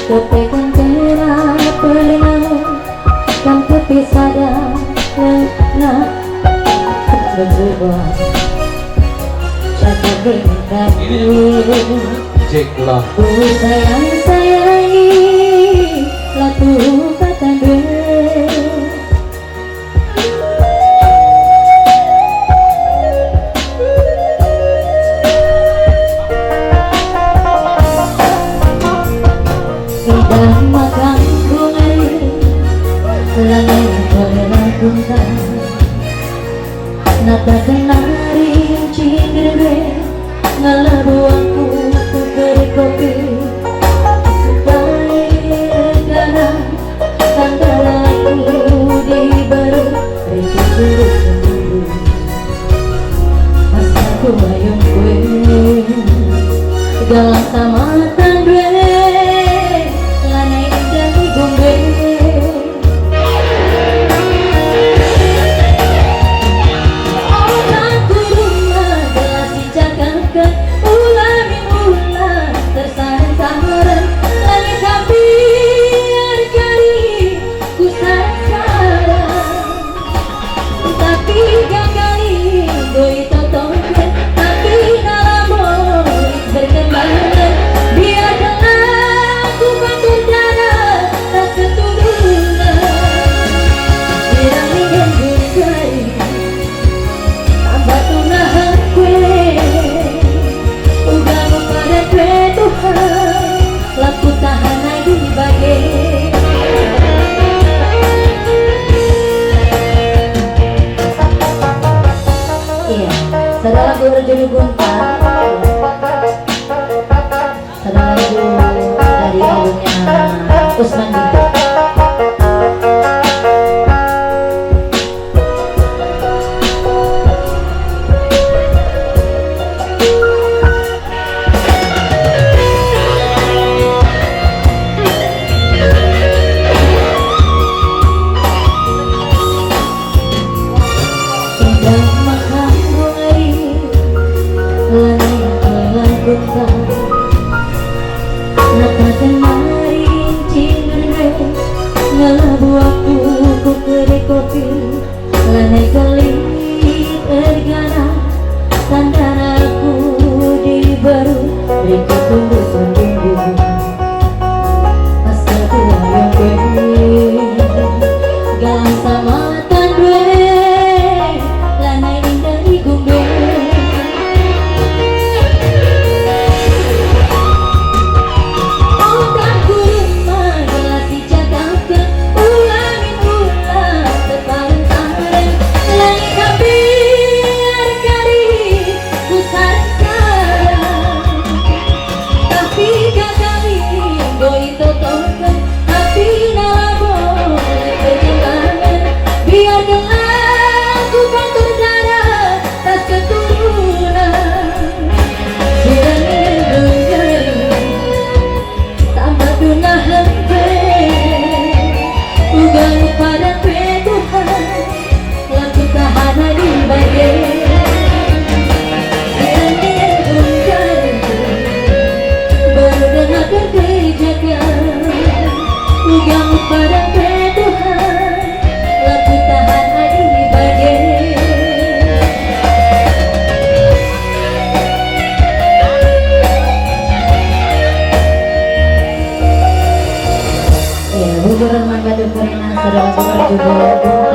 kepekan kena pernah kan kepisada nah berubah cakap dengan Jack lah sayangi laku kata gue sudah makan bunga lanai boleh lakukan nata kenari cinggir gue ngalabu aku ku beri kopi baik karena antara aku di baru rejeki dulu masa ku bayang gue galang sama gue lanai dari gue Saudara lagu berjudul Gunta, saudara lagu dari albumnya Usman Bintu. Nata kemarin cinere ngalabu aku ku beri kopi lanai kali ergana sandara aku di baru rika tunggu tunggu asal tua yang gue galang sama tan gue lanai indah di gumbe Saudara juga